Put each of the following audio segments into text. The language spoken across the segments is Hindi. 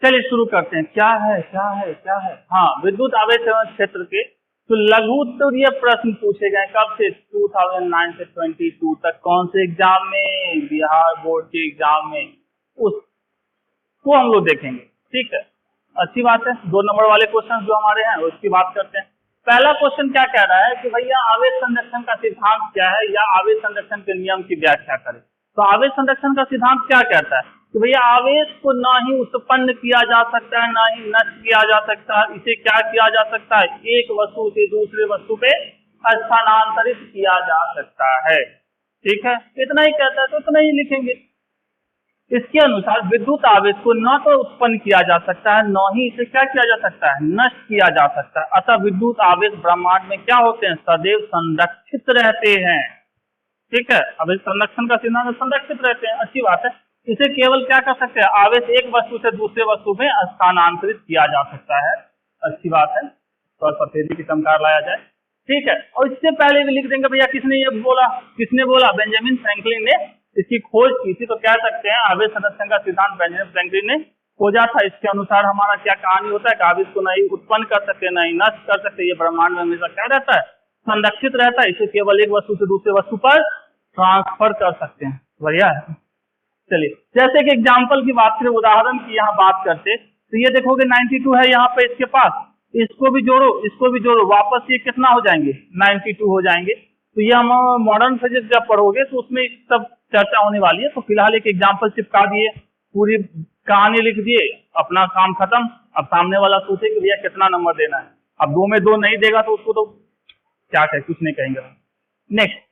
चलिए शुरू करते हैं। क्या है। हाँ, विद्युत आवेश एवं क्षेत्र के तो लघु उत्तरीय प्रश्न पूछे गए कब से 2009 से 22 तक, कौन से एग्जाम में, बिहार बोर्ड के एग्जाम में, उसको हम लोग देखेंगे। ठीक है, अच्छी बात है। 2 नंबर वाले क्वेश्चन जो हमारे हैं उसकी बात करते हैं। पहला क्वेश्चन क्या कह रहा है कि भैया आवेश संरक्षण का सिद्धांत क्या है, या आवेश संरक्षण के नियम की व्याख्या करें। तो आवेश संरक्षण का सिद्धांत क्या कहता है कि भैया आवेश को ना ही उत्पन्न किया जा सकता है, ना ही नष्ट किया जा सकता है। इसे क्या किया जा सकता है, एक वस्तु से दूसरे वस्तु पे स्थानांतरित किया जा सकता है। ठीक है, इतना ही कहता है तो इतना ही लिखेंगे। इसके अनुसार विद्युत आवेश को न तो उत्पन्न किया जा सकता है, न ही इसे क्या किया जा सकता है, नष्ट किया जा सकता है। अतः विद्युत आवेश ब्रह्मांड में क्या होते हैं, सदैव संरक्षित रहते हैं। ठीक है, आवेश संरक्षण का सिद्धांत संरक्षित रहते हैं, अच्छी बात है। इसे केवल क्या कर सकते हैं, आवेश एक वस्तु से दूसरे वस्तु में स्थानांतरित किया जा सकता है, अच्छी बात है। तो सफेदी की चमकार लाया जाए। ठीक है, और इससे पहले भी लिख देंगे भैया किसने ये बोला, बेंजामिन फ्रैंकलिन ने इसकी खोज की थी। तो कह सकते हैं आवेश संरक्षण का सिद्धांत बेंजामिन फ्रैंकलिन ने खोजा था। इसके अनुसार हमारा क्या कहानी होता है कि आवेश को नहीं उत्पन्न कर सकते, नहीं नष्ट कर सकते। ये ब्रह्मांड में हमेशा क्या रहता है, संरक्षित रहता है। इसे केवल एक वस्तु से दूसरे वस्तु पर ट्रांसफर कर सकते हैं। बढ़िया है। चलिए, जैसे कि एग्जाम्पल की बात करें, उदाहरण की यहाँ बात करते, तो ये देखोगे 92 है यहाँ पे इसके पास, इसको भी जोड़ो, इसको भी जोड़ो, वापस ये कितना हो जाएंगे, 92 हो जाएंगे। तो ये हम मॉडर्न फिजिक्स जब पढ़ोगे तो उसमें सब चर्चा होने वाली है। तो फिलहाल एक एग्जाम्पल चिपका दिए, पूरी कहानी लिख दिए, अपना काम खत्म। अब सामने वाला सोचे कि भैया कितना नंबर देना है। अब 2 में 2 नहीं देगा तो उसको तो क्या कहे, कुछ नहीं कहेंगे। नेक्स्ट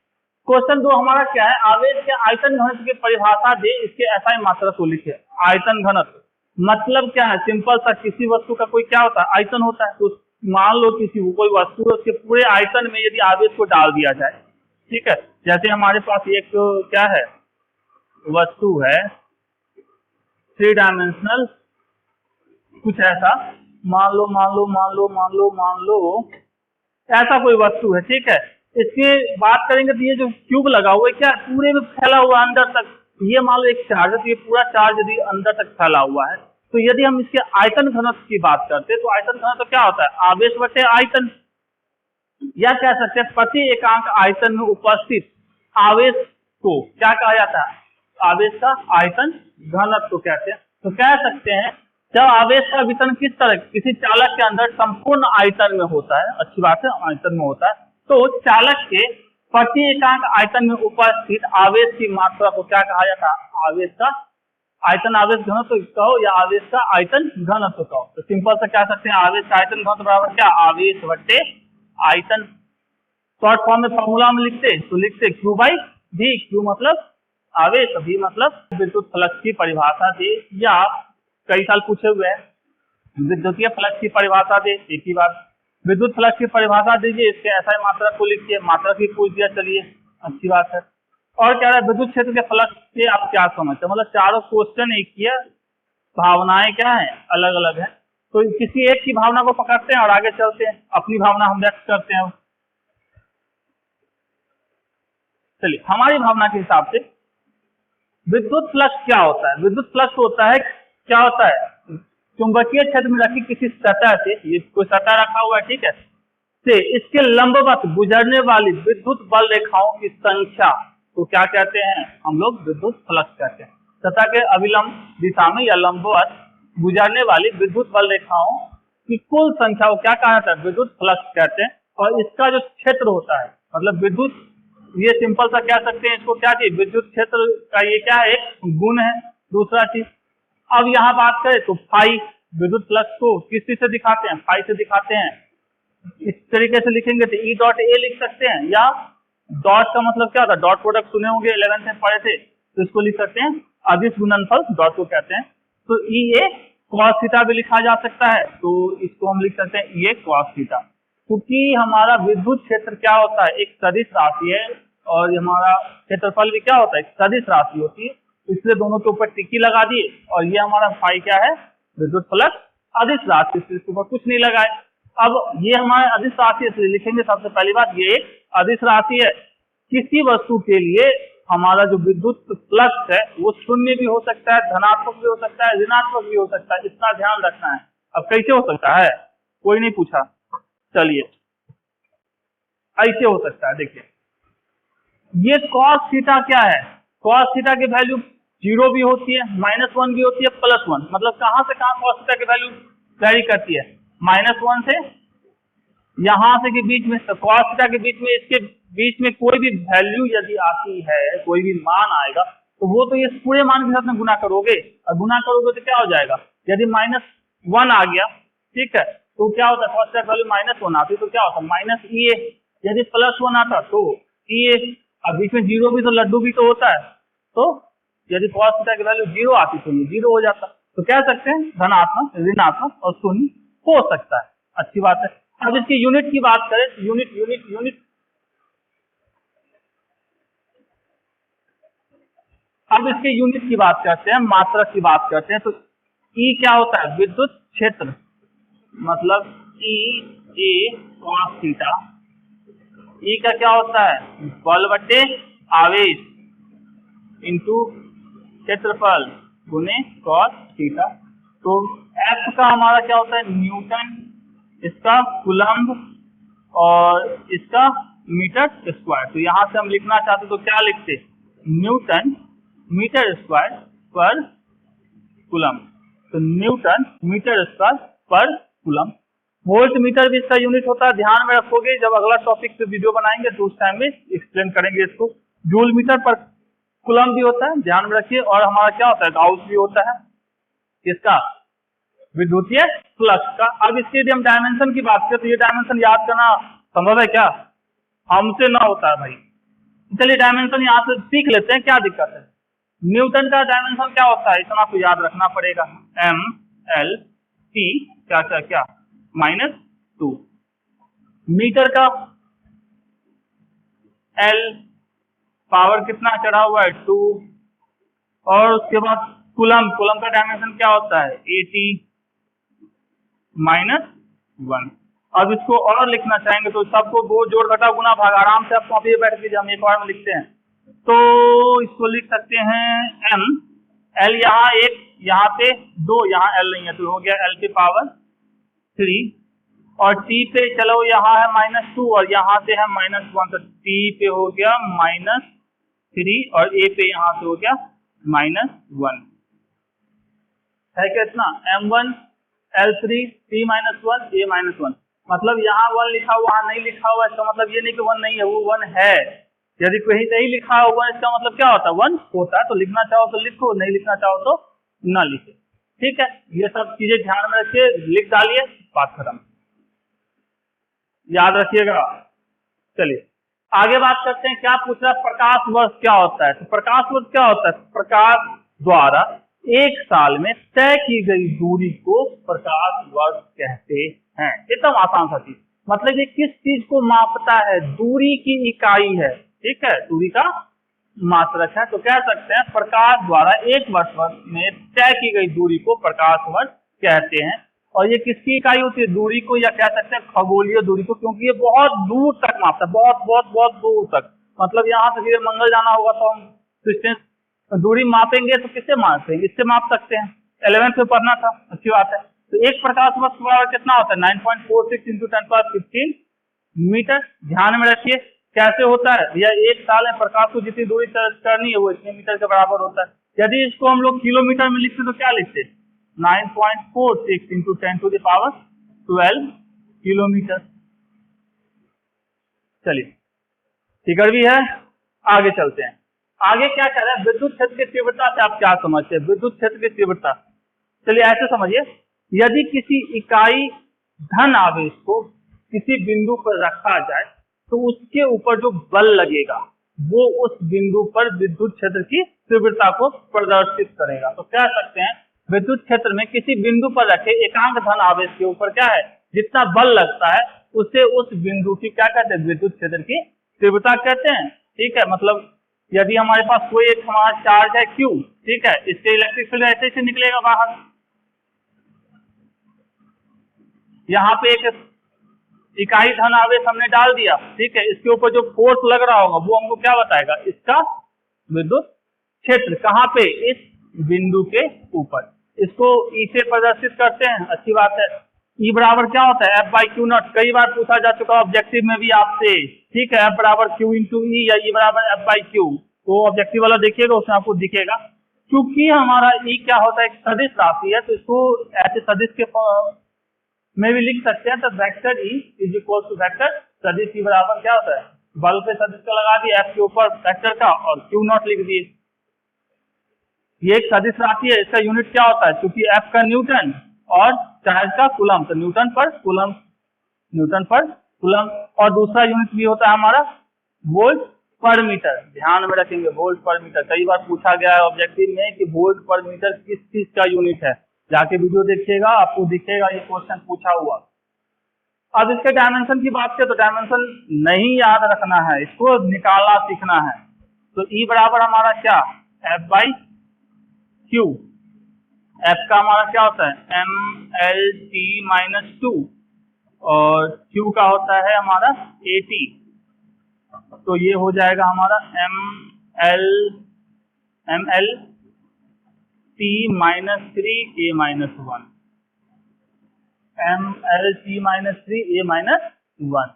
क्वेश्चन 2 हमारा क्या है, आवेश के आयतन घनत्व की परिभाषा दे, इसके ऐसा ही मात्रा को लिखे। आयतन घनत्व मतलब क्या है, सिंपल सा, किसी वस्तु का कोई क्या होता है, आयतन होता है। तो मान लो किसी कोई वस्तु है, उसके पूरे आयतन में यदि आवेश को डाल दिया जाए, ठीक है, जैसे हमारे पास एक क्या है, वस्तु है 3 डायमेंशनल, कुछ ऐसा, मान लो ऐसा कोई वस्तु है। ठीक है, इसकी बात करेंगे तो ये जो ट्यूब लगा हुआ है क्या पूरे में फैला हुआ अंदर तक, ये मान लो एक चार्ज है, तो ये पूरा चार्ज यदि अंदर तक फैला हुआ है, तो यदि हम इसके आयतन घनत्व की बात करते हैं तो आयतन घनत्व क्या होता है, आवेश बटे आयतन, या कह सकते हैं प्रति एकांक आयतन में उपस्थित आवेश को क्या कहा जाता है, आवेश का आयतन घनत्व कहते हैं। तो कह सकते हैं जब आवेश का वितरण किस तरह, किसी चालक के अंदर संपूर्ण आयतन में होता है, अच्छी बात है, आयतन में होता है, तो चालक के प्रति एकांक आयतन में उपस्थित आवेश की मात्रा को क्या कहा जाता है, आवेश का आयतन आवेश घनत्व कहो या आवेश का आयतन घनत्व कहो। तो सिंपल से कह सकते हैं आवेश का आयतन घनत्व बराबर क्या, आवेश बटे आयतन। शॉर्ट फॉर्म में फॉर्मूला में लिखते तो लिखते Q बाई V, Q मतलब आवेश, V मतलब विद्युत फ्लक्स की परिभाषा दे, या कई साल पूछे हुए हैं विद्युतीय फ्लक्स की परिभाषा दे, एक ही बात, विद्युत फ्लक्स की परिभाषा दीजिए, इसके ऐसा ही मात्रा को लिखिए, मात्रा की पूछ दिया, चलिए अच्छी बात है। और क्या है, विद्युत क्षेत्र के फ्लक्स से आप क्या समझते हैं, मतलब चारों क्वेश्चन एक ही है, भावनाएं क्या है, अलग अलग है। तो किसी एक की भावना को पकड़ते हैं और आगे चलते हैं, अपनी भावना हम व्यक्त करते हैं। चलिए, हमारी भावना के हिसाब से विद्युत फ्लक्स क्या होता है, विद्युत फ्लक्स होता है, क्या होता है, चुंबकीय क्षेत्र में रखी किसी सतह से, ये कोई सतह रखा हुआ है, ठीक है, से इसके लंबवत गुजरने वाली विद्युत बल रेखाओं की संख्या को क्या कहते हैं, हम लोग विद्युत फ्लक्स कहते हैं। सतह के अभिलंब दिशा में या लंबवत गुजरने वाली विद्युत बल रेखाओं की कुल संख्या को क्या कहा जाता है, विद्युत फ्लक्स कहते हैं। और इसका जो क्षेत्र होता है, मतलब विद्युत, ये सिंपल सा कह सकते हैं इसको क्या चीज, विद्युत क्षेत्र का ये क्या है, एक गुण है। दूसरा चीज, अब यहाँ बात करें तो फाई, विद्युत फ्लक्स को किस चीज से दिखाते हैं, फाई से दिखाते हैं। इस तरीके से लिखेंगे तो E डॉट ए लिख सकते हैं, या डॉट का मतलब क्या होता है, डॉट प्रोडक्ट सुने होंगे 11th में पढ़े थे, तो इसको लिख सकते हैं अदिश गुणनफल, डॉट को कहते हैं। तो ई ए कॉस थीटा भी लिखा जा सकता है, तो इसको हम लिख सकते हैं ई ए कॉस थीटा। क्योंकि हमारा विद्युत क्षेत्र क्या होता है, एक सदिश राशि है, और हमारा क्षेत्रफल भी क्या होता है, एक सदिश राशि होती है, इसलिए दोनों के ऊपर टिक्की लगा दिए, और ये हमारा फाई क्या है, विद्युत फ्लक्स अदिश राशि, इसके ऊपर कुछ नहीं लगाए। अब ये हमारे अदिश राशि इसलिए लिखेंगे, सबसे पहली बात ये एक अदिश राशि है, किसी वस्तु के लिए हमारा जो विद्युत फ्लक्स है वो शून्य भी हो सकता है, धनात्मक भी हो सकता है, ऋणात्मक भी हो सकता है, इतना ध्यान रखना है। अब कैसे हो सकता है, कोई नहीं पूछा, चलिए ऐसे हो सकता है। देखिए ये cos थीटा क्या है, cos थीटा की वैल्यू 0 भी होती है, -1 भी होती है, +1, मतलब कहां से कहां cos थीटा की वैल्यू वैरी करती है, -1 से यहां से के बीच में, तो cos थीटा के बीच में, इसके बीच में कोई भी वैल्यू यदि आती है, कोई भी मान आएगा, तो वो तो ये पूरे मान के साथ में गुना करोगे, और गुना करोगे तो क्या हो जाएगा, यदि -1 आ गया, ठीक है, तो क्या होता है, cos थीटा की वैल्यू -1 आती तो क्या होता, -EA, यदि +1 आता तो EA, अब बीच में 0 भी तो लड्डू भी तो होता है, तो यदि cos थीटा की वैल्यू 0 आती तो ये 0 हो जाता, तो कह सकते हैं धनात्मक, ऋणात्मक और शून्य हो सकता है। अच्छी बात है। अब इसकी यूनिट की बात करें, यूनिट यूनिट यूनिट अब इसके यूनिट की बात करते हैं, मात्रक की बात करते हैं, तो E क्या होता है, विद्युत क्षेत्र, मतलब E A cos theta, E का क्या होता है, बल बटे आवेश इंटू क्षेत्रफल गुने cos थीटा, तो F का हमारा क्या होता है, न्यूटन, इसका कूलम्ब और इसका मीटर स्क्वायर। तो यहां से हम लिखना चाहते तो क्या लिखते, न्यूटन मीटर स्क्वायर पर कूलम्ब, तो न्यूटन मीटर स्क्वायर पर कूलम्ब। वोल्ट मीटर भी इसका यूनिट होता है, ध्यान में रखोगे, जब अगला टॉपिक पे वीडियो बनाएंगे तो उस टाइम में एक्सप्लेन करेंगे इसको। जूल मीटर पर कूलम्ब भी होता है, ध्यान में रखिए, और हमारा क्या होता है, गाउस भी होता है, इसका विद्युतीय फ्लक्स का। अब इसके यदि हम डायमेंशन की बात करें तो ये डायमेंशन याद करना संभव है क्या, हमसे ना होता है भाई। चलिए डायमेंशन यहाँ से सीख लेते हैं, क्या दिक्कत है। न्यूटन का डायमेंशन क्या होता है, इतना तो याद रखना पड़ेगा, ML T क्या क्या क्या -2, मीटर का L पावर कितना चढ़ा हुआ है 2, और उसके बाद कूलम्ब, कूलम्ब का डायमेंशन क्या होता है 80 -1। अब इसको और लिखना चाहेंगे तो सबको वो जोड़ घटा गुना भाग, आराम से आप कॉपी पे बैठ कीजिए, हम एक बार में लिखते हैं। तो इसको लिख सकते हैं M, L यहाँ 1, यहाँ पे 2, यहाँ L नहीं है तो हो गया L की पावर 3, और T पे चलो यहाँ है -2 और यहाँ से है -1, तो T पे हो गया -3 और A पे यहाँ से हो गया -1, है कितना M1 L3 T -1 A -1, मतलब यहाँ 1 लिखा हुआ, वहां नहीं लिखा हुआ, इसका मतलब ये नहीं कि 1 नहीं है, वो 1 है। यदि कहीं नहीं लिखा हुआ इसका मतलब क्या होता है, 1 होता है। तो लिखना चाहो तो लिखो, नहीं लिखना चाहो तो ना लिखे, ठीक है। ये सब चीजें ध्यान में रखिए, लिख डालिए, बात खत्म, याद रखिएगा। चलिए आगे बात करते हैं, क्या पूछ रहा है, प्रकाश वर्ष क्या होता है। तो प्रकाश वर्ष क्या होता है, प्रकाश द्वारा एक साल में तय की गई दूरी को प्रकाश वर्ष कहते हैं। एकदम आसान सा चीज, मतलब ये किस चीज को मापता है, दूरी की इकाई है, ठीक है, दूरी का मात्रक है। तो कह सकते हैं प्रकाश द्वारा एक वर्ष में तय की गई दूरी को प्रकाश वर्ष कहते हैं। और ये किसकी इकाई होती है, दूरी को, या कह सकते हैं खगोलीय दूरी को, क्योंकि ये बहुत दूर तक मापता है, बहुत बहुत बहुत दूर तक। मतलब यहाँ से सीधे मंगल जाना होगा तो हम डिस्टेंस दूरी मापेंगे तो किससे मापेंगे, इससे माप सकते हैं, 11th में पढ़ना था, अच्छी बात है। तो एक प्रकाश वर्ष कितना होता है, 9.46 × 10⁻15 मीटर। ध्यान में रखिए कैसे होता है, यह एक साल में प्रकाश को जितनी दूरी करनी है वो इतने मीटर के बराबर होता है। यदि इसको हम लोग किलोमीटर में लिखते तो क्या लिखते, 9.46 × 10⁻12 किलोमीटर। चलिए फिगर भी है, आगे चलते हैं। आगे क्या कह रहा है, विद्युत क्षेत्र की तीव्रता से आप क्या समझते हैं, विद्युत क्षेत्र की तीव्रता। चलिए ऐसे समझिए, यदि किसी इकाई धन आवेश को किसी बिंदु पर रखा जाए तो उसके ऊपर जो बल लगेगा वो उस बिंदु पर विद्युत क्षेत्र की तीव्रता को प्रदर्शित करेगा। तो कह सकते हैं विद्युत क्षेत्र में किसी बिंदु पर रखे एकांक धन आवेश के ऊपर क्या है, जितना बल लगता है उसे उस बिंदु की क्या कहते हैं, विद्युत क्षेत्र की तीव्रता कहते हैं, ठीक है। मतलब यदि हमारे पास कोई एक हमारा चार्ज है Q, ठीक है, इससे इलेक्ट्रिक फील्ड ऐसे से निकलेगा बाहर, यहाँ पे एक इकाई धन आवेश हमने डाल दिया, ठीक है, इसके ऊपर जो फोर्स लग रहा होगा वो हमको क्या बताएगा, इसका विद्युत क्षेत्र कहाँ पे, इस बिंदु के ऊपर। इसको ई से प्रदर्शित करते हैं, अच्छी बात है। ई बराबर क्या होता है, एफ बाई क्यू नॉट, कई बार पूछा जा चुका ऑब्जेक्टिव में भी आपसे, ठीक है। एफ बराबर क्यू इंटू ई या ई बराबर एफ बाई क्यू, तो ऑब्जेक्टिव वाला देखिएगा उसमें आपको दिखेगा। क्योंकि हमारा ई क्या होता है, एक सदिश राशि है, तो इसको ऐसे सदिश के में भी लिख सकते हैं। तो vector E is equal to vector सदिश ई बराबर क्या होता है, बल पे सदिश का लगा दिया एफ के ऊपर वेक्टर का और क्यू नॉट लिख दिए। ये एक सदिश राशि है, इसका यूनिट क्या होता है, क्योंकि एफ का न्यूटन और चार्ज का कूलम, तो न्यूटन पर कूलम, न्यूटन पर कूलम। और दूसरा यूनिट भी होता है हमारा वोल्ट पर मीटर, ध्यान में रखेंगे वोल्ट पर मीटर। कई बार पूछा गया है ऑब्जेक्टिव में कि वोल्ट पर मीटर किस चीज का यूनिट है, जाके वीडियो देखिएगा आपको दिखेगा ये क्वेश्चन पूछा हुआ। अब इसके डायमेंशन की बात करें तो डायमेंशन नहीं याद रखना है, इसको निकालना सीखना है। तो ई बराबर हमारा क्या, एफ बाई क्यू, एफ का हमारा क्या होता है M L T minus two और क्यू का होता है हमारा ए टी, तो ये हो जाएगा हमारा M L T minus three A minus one, M L T minus three A minus one.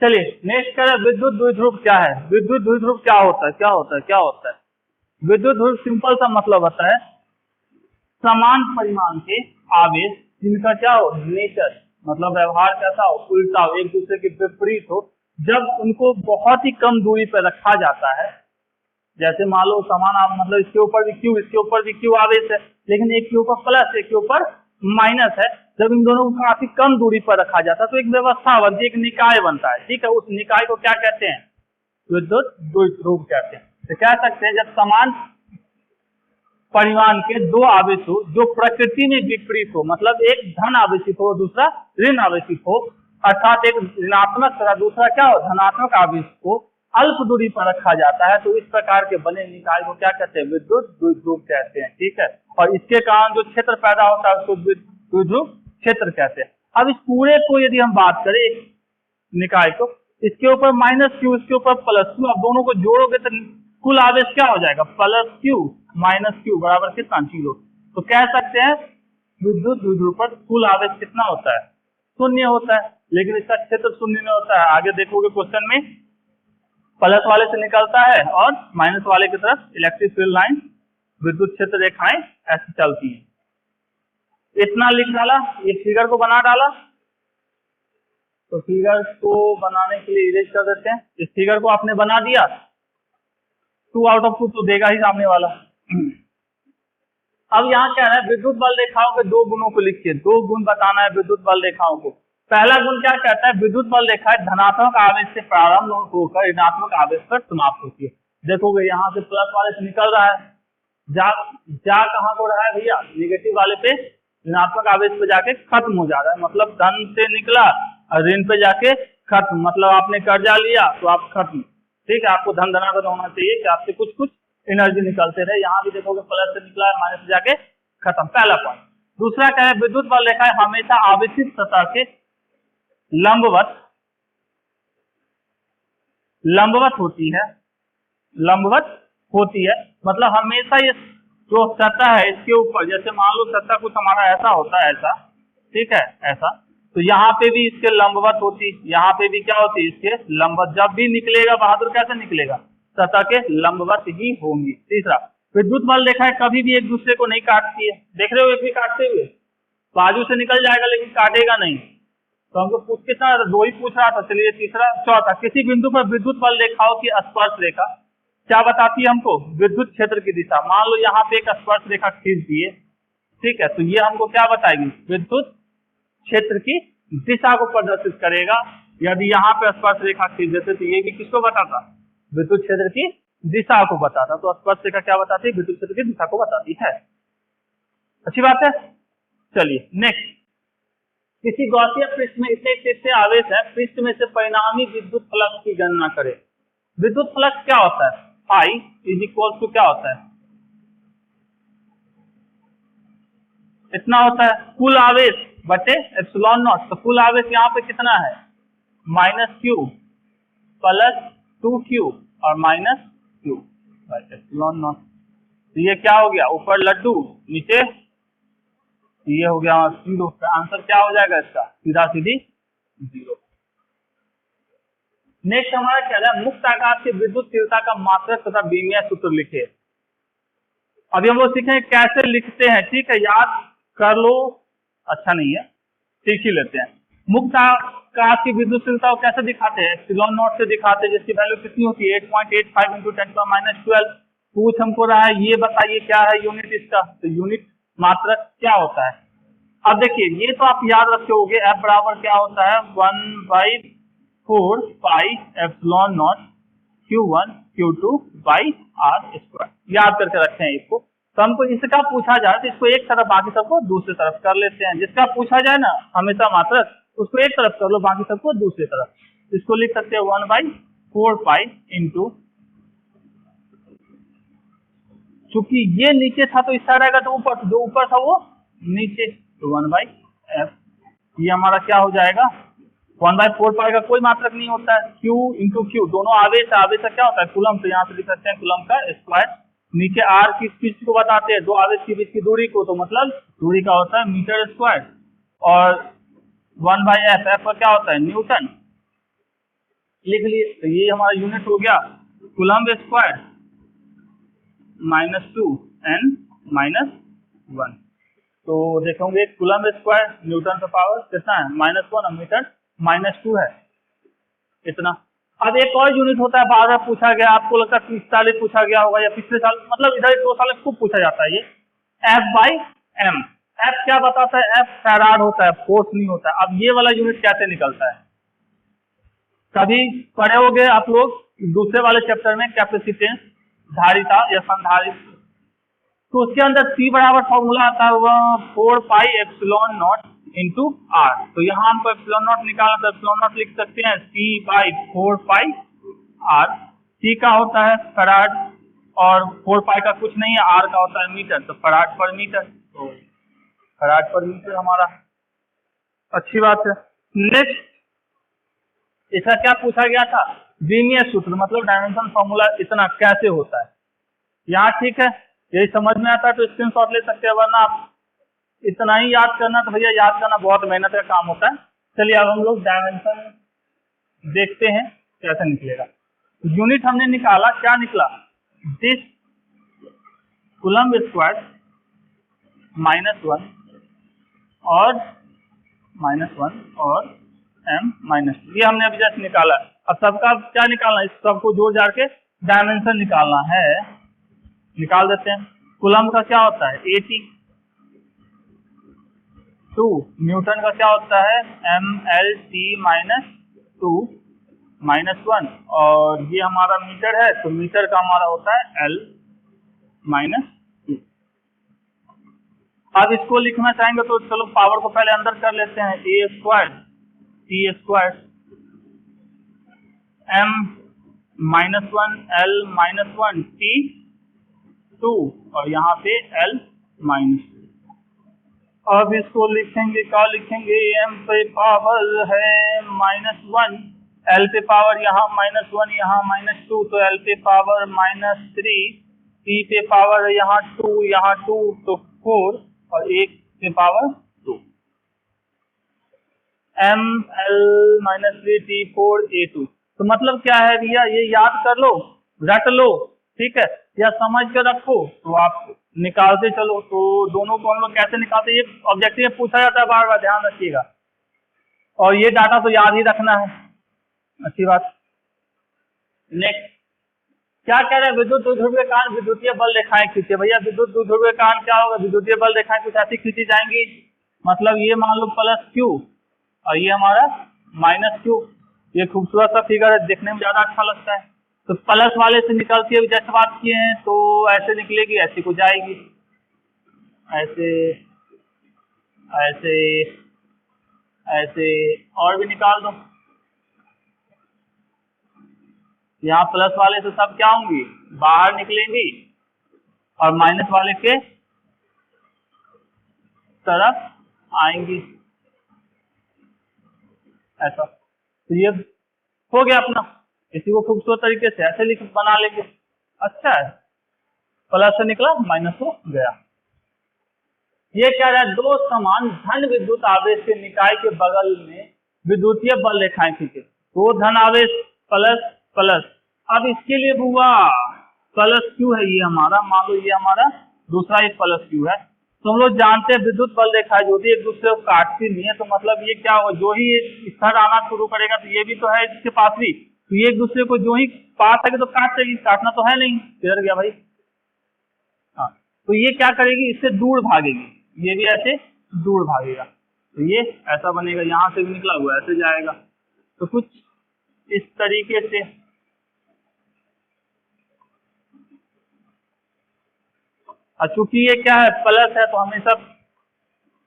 चलिए नेक्स्ट करें, विद्युत द्विध्रुव क्या है। विद्युत द्विध्रुव क्या होता है, क्या होता है, क्या होता है। विद्युत ध्रुव सिंपल सा मतलब होता है समान परिमाण के आवेश जिनका क्या हो, नेचर मतलब व्यवहार कैसा हो, उल्टा हो, एक दूसरे के विपरीत हो, जब उनको बहुत ही कम दूरी पर रखा जाता है। जैसे मान लो समान मतलब इसके ऊपर भी क्यू, इसके ऊपर भी क्यू आवेश है, लेकिन एक के ऊपर प्लस एक के ऊपर माइनस है। जब इन दोनों को काफी कम दूरी पर रखा जाता है तो एक व्यवस्था बनती है, एक निकाय बनता है, ठीक है। उस निकाय को क्या कहते हैं, विद्युत द्विध्रुव कहते हैं। तो कह सकते हैं जब समान परिमाण के दो आवेश हो जो प्रकृति में विपरीत हो, मतलब एक धन आवेशित हो दूसरा ऋण आवेशित हो, अर्थात एक ऋणात्मक तथा दूसरा क्या हो धनात्मक आवेश को अल्प दूरी पर रखा जाता है, तो इस प्रकार के बने निकाय को क्या कहते हैं, विद्युत द्विध्रुव कहते हैं, ठीक है। और इसके कारण जो क्षेत्र पैदा होता है उसको द्विध्रुव क्षेत्र कहते हैं। अब इस पूरे को यदि हम बात करें एक निकाय को, इसके ऊपर माइनस क्यू इसके ऊपर प्लस क्यू, अब दोनों को जोड़ोगे तो कुल आवेश क्या हो जाएगा, प्लस क्यू माइनस क्यू बराबर कितना, 0। तो कह सकते हैं विद्युत द्विध्रुव पर कुल आवेश कितना होता है, शून्य होता है, लेकिन इसका क्षेत्र शून्य नहीं होता है। आगे देखोगे क्वेश्चन में प्लस वाले से निकलता है और माइनस वाले की तरफ इलेक्ट्रिक फील्ड लाइन विद्युत क्षेत्र रेखाएं ऐसी चलती हैं। इतना लिख डाला, ये फिगर को बना डाला, तो फिगर को बनाने के लिए इरेज कर देते हैं। इस फिगर को आपने बना दिया, 2 आउट ऑफ 2 तो देगा ही सामने वाला। अब यहाँ क्या है, विद्युत बल रेखाओं के दो गुणों को लिखिए, 2 गुण बताना है विद्युत बल रेखाओं को। पहला गुण क्या कहता है, विद्युत बल रेखा धनात्मक आवेश से प्रारंभ होकर ऋणात्मक आवेश पर समाप्त होती है। देखोगे यहाँ से प्लस वाले से निकल रहा है, जा कहाँ को रहा है भैया, निगेटिव वाले पे ऋणात्मक आवेश पे जाके खत्म हो जा रहा है, मतलब धन से निकला और ऋण पे जाके खत्म, मतलब आपने कर्जा लिया तो आप खत्म, ठीक है। आपको धन धनात्मक होना चाहिए कि आपसे कुछ कुछ एनर्जी निकलते रहे। यहाँ भी देखोगे प्लस से निकला है माइनस से जाके खत्म, पहला पॉइंट। दूसरा क्या है, विद्युत बल रेखाएं हमेशा आवेशित सतह के लंबवत होती है, मतलब हमेशा ये जो सतह है इसके ऊपर, जैसे मान लो सतह कुछ हमारा ऐसा होता है, ऐसा, ठीक है, ऐसा, तो यहाँ पे भी इसके लंबवत होती, यहाँ पे भी क्या होती है इसके लंबवत। जब भी निकलेगा बहादुर कैसे निकलेगा, सतह के लंबवत ही होंगी। तीसरा, विद्युत बल रेखाएं कभी भी एक दूसरे को नहीं काटती है, देख रहे हो एक भी काटते हुए, बाजू से निकल जाएगा लेकिन काटेगा नहीं। तो हमको पूछ कितना, 2 ही पूछ रहा था, चलिए तीसरा। चौथा, किसी बिंदु पर विद्युत बल रेखाओं की स्पर्श रेखा क्या बताती है हमको, विद्युत क्षेत्र की दिशा। मान लो यहाँ पे एक स्पर्श रेखा खींच दिए, ठीक है, तो ये हमको क्या बताएगी, विद्युत क्षेत्र की दिशा को प्रदर्शित करेगा। यदि यहाँ पे स्पर्श रेखा खींच देते तो ये भी किसको बताता, विद्युत क्षेत्र की दिशा को बताता। तो स्पर्श रेखा क्या बताती है, विद्युत क्षेत्र की दिशा को बताती है। अच्छी बात है। चलिए नेक्स्ट, किसी गॉसियन पृष्ठ में इतने आवेश है, पृष्ठ में से परिणामी विद्युत फ्लक्स की गणना करें। विद्युत फ्लक्स क्या होता है, I इज इक्वल टू क्या होता है, इतना होता है कुल आवेश बटे एप्सिलॉन नॉट। तो कुल आवेश यहाँ पे कितना है, -q प्लस 2q और -q बटे एप्सिलॉन नॉट। तो ये क्या हो गया, ऊपर लड्डू नीचे ये हो गया 0। आंसर क्या हो जाएगा इसका, सीधा सीधी 0। नेक्स्ट हमारा क्या है, मुक्त आकाश की विद्युत तीव्रता का मात्रक तथा बीमीय सूत्र लिखे। अभी हम लोग सीखेंगे कैसे लिखते हैं, ठीक है, याद कर लो, अच्छा नहीं है, सीख ही लेते हैं। मुक्त आकाश की विद्युत तीव्रता को कैसे दिखाते हैं, एप्सिलॉन नॉट से दिखाते हैं, जिसकी वैल्यू कितनी होती है 8.85 × 10⁻12। पूछ हमको रहा है ये बताइए क्या है यूनिट इसका, तो यूनिट मात्रक क्या होता है। अब देखिए ये तो आप याद रखोगे, F बराबर क्या होता है 1/4 pi epsilon not Q1 Q2 by R²। याद करके रखें इसको। तो हमको इसका पूछा जाए तो इसको एक तरफ, बाकी सबको दूसरी तरफ कर लेते हैं। जिसका पूछा जाए ना हमेशा मात्रक, उसको एक तरफ कर लो, बाकी सबको दूसरी तरफ। इसको लिख सकते हैं 1/4 पाई इंटू, चूंकि ये नीचे था तो इस साइड आएगा, तो ऊपर, जो ऊपर था वो नीचे, तो 1/f। ये हमारा क्या हो जाएगा 1/4 पाई का कोई मात्रक नहीं होता है, q इंटू क्यू, दोनों आवेश है, आवेश का क्या होता है कूलम, तो यहाँ से लिख सकते हैं कूलम का स्क्वायर। नीचे r किस चीज को बताते हैं, दो आवेश के बीच की दूरी को, तो मतलब दूरी का होता है मीटर स्क्वायर। और 1/f, f का क्या होता है न्यूटन, लिख लिए। तो ये हमारा यूनिट हो गया कूलम स्क्वायर -2 n -1। तो देखोगे कूलम स्क्वायर न्यूटन का पावर कितना है -1 और मीटर -2 है, इतना। अब एक और यूनिट होता है, बार बार पूछा गया, आपको लगता है 30 साल पूछा गया होगा या पिछले साल, मतलब इधर 2 साल खूब पूछा जाता है, ये F/m। F क्या बताता है, F फैराड होता है, फोर्स नहीं होता है। अब ये वाला यूनिट कैसे निकलता है, कभी पढ़े होगे आप लोग दूसरे वाले चैप्टर में, कैपेसिटेंस, धारिता या संधारित, तो उसके अंदर C बराबर फॉर्मूला आता है 4 pi epsilon not into R। तो यहाँ हमको एप्सिलॉन नॉट निकालना, तो एप्सिलॉन नॉट लिख सकते हैं C/4 पाई R। C का होता है फैराड और 4 पाई का कुछ नहीं है, R का होता है मीटर, तो फैराड पर मीटर, तो फैराड पर मीटर हमारा, अच्छी बात है। नेक्स्ट इसका क्या पूछा गया था, बीमीय सूत्र, मतलब डायमेंशन फॉर्मूला इतना कैसे होता है। यहाँ ठीक है, यही समझ में आता है तो स्क्रीनशॉट ले सकते हैं, वरना आप इतना ही याद करना, तो भैया याद करना बहुत मेहनत का काम होता है। चलिए अब हम लोग डायमेंशन देखते हैं कैसे निकलेगा। यूनिट हमने निकाला, क्या निकला, दिस कूलम स्क्वायर -1 और -1 और m-2, ये हमने अभी जस्ट निकाला। अब सबका क्या निकालना है, इस सबको जोड़ जाड़ के डायमेंशन निकालना है, निकाल देते हैं। कूलम का क्या होता है 80, 2 न्यूटन का क्या होता है mLT-2 -1, और ये हमारा मीटर है, तो मीटर का हमारा होता है L-2। अब इसको लिखना चाहेंगे तो चलो पावर को पहले अंदर कर लेते हैं, a² T² m-1 L-1 T2 और यहाँ पे L-2। अब इसको लिखेंगे, क्या लिखेंगे, m पे पावर है -1, L पे पावर यहाँ -1, यहाँ -2, तो L पे पावर -3, T पे पावर यहाँ 2, यहाँ 2, तो 4 और 1 पे पावर 2, mL-3T4A2। तो मतलब क्या है भैया, ये याद कर लो, रट लो, ठीक है, या समझ कर रखो, तो आप निकालते चलो। तो दोनों को हम लोग कैसे निकालते हैं, ये ऑब्जेक्टिव पूछा जाता है बार बार, ध्यान रखिएगा, और ये डाटा तो याद ही रखना है, अच्छी बात। नेक्स्ट क्या कह रहे हैं, विद्युत द्विध्रुवीय कारण विद्युतीय बल रेखाएं खींचे। भैया विद्युत द्विध्रुवीय कारण क्या होगा, विद्युतीय बल रेखाएं कुछ ऐसी खींची जाएंगी, मतलब ये मान लो +Q और ये हमारा -Q। ये खूबसूरत सा फिगर है, देखने में ज्यादा अच्छा लगता है। तो प्लस वाले से निकलती है, जैसे बात किए हैं, तो ऐसे निकलेगी, ऐसी को जाएगी, ऐसे ऐसे ऐसे, और भी निकाल दो। यहाँ प्लस वाले से सब क्या होंगी, बाहर निकलेंगी, और माइनस वाले के तरफ आएंगी। ऐसा। तो ये हो गया अपना, इसी को खूबसूरत तरीके से ऐसे लिख बना लेंगे। अच्छा है, प्लस से निकला माइनस हो गया। ये क्या रहा, दो समान धन विद्युत आवेश के निकाय के बगल में विद्युतीय बल रेखाएं खींचे। दो धन आवेश प्लस प्लस, अब इसके लिए हुआ प्लस क्यू है ये हमारा, मान लो ये हमारा दूसरा ये प्लस क्यू है। तो हम लोग जानते हैं विद्युत बल रेखाएं जो भी एक दूसरे को काटती नहीं है, तो मतलब ये क्या हो, जो ही इस तरह आना शुरू करेगा तो ये भी तो है इसके पास भी, तो ये एक दूसरे को जो ही पास आएगा तो काट देगी, काटना तो है नहीं, किधर गया भाई। हाँ, तो ये क्या करेगी, इससे दूर भागेगी, ये भी ऐसे दूर भागेगा, तो ये ऐसा बनेगा, यहां से भी निकला हुआ ऐसे जाएगा। तो कुछ इस तरीके से चूंकि ये क्या है प्लस है, तो हमेशा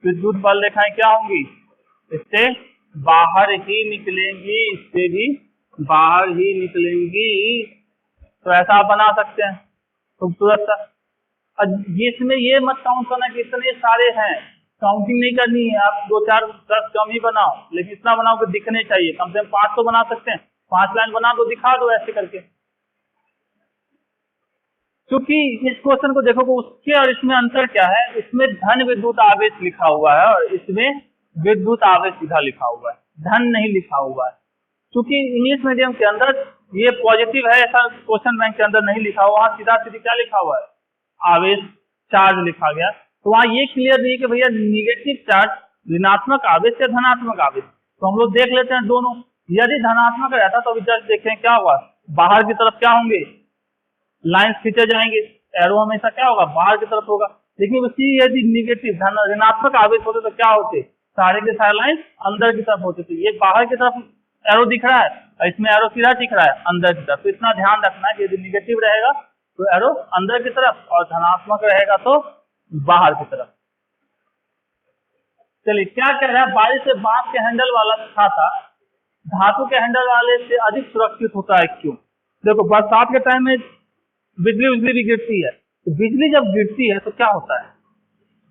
विद्युत बल रेखाएं क्या होंगी, इससे बाहर ही निकलेंगी, इससे भी बाहर ही निकलेंगी। तो ऐसा आप बना सकते हैं खूबसूरत सा। इसमें ये मत काउंट करना कि इतने सारे हैं, काउंटिंग नहीं करनी है, आप 2 4 10 कम ही बनाओ, लेकिन इतना बनाओ कि दिखने चाहिए, कम से कम 5 तो बना सकते हैं, 5 लाइन बना दो, दिखा दो ऐसे करके। क्योंकि इस क्वेश्चन को देखो उसके और इसमें अंतर क्या है, इसमें धन विद्युत आवेश लिखा हुआ है और इसमें विद्युत आवेश सीधा लिखा हुआ है, धन नहीं लिखा हुआ है। क्योंकि इंग्लिश मीडियम के अंदर ये पॉजिटिव है, ऐसा क्वेश्चन बैंक के अंदर नहीं लिखा हुआ, वहां सीधा सीधी क्या लिखा हुआ है, आवेश चार्ज लिखा गया। तो वहां ये क्लियर नहीं है कि भैया निगेटिव चार्ज ऋणात्मक आवेश या धनात्मक आवेश। तो हम लोग देख लेते हैं दोनों, यदि धनात्मक रहता तो विचार देखें क्या हुआ, बाहर की तरफ क्या होंगे, लाइंस खींचे जाएंगे, एरो हमेशा क्या होगा, बाहर की तरफ होगा। लेकिन उसी यदि निगेटिव ऋणात्मक आवेश होते तो क्या होते, सारे के सारे लाइंस अंदर की तरफ होते। तो ये बाहर की तरफ एरो दिख रहा है और इसमें एरो सीधा दिख रहा है अंदर की तरफ। तो इतना ध्यान रखना है कि यदि निगेटिव रहेगा तो एरो अंदर की तरफ और धनात्मक रहेगा तो बाहर की तरफ। चलिए क्या कह रहा है, बारिश से बांस के हैंडल वाला छाता धातु के हैंडल वाले से अधिक सुरक्षित होता है, क्यों। देखो बरसात के टाइम में बिजली उजली भी गिरती है, तो बिजली जब गिरती है तो क्या होता है,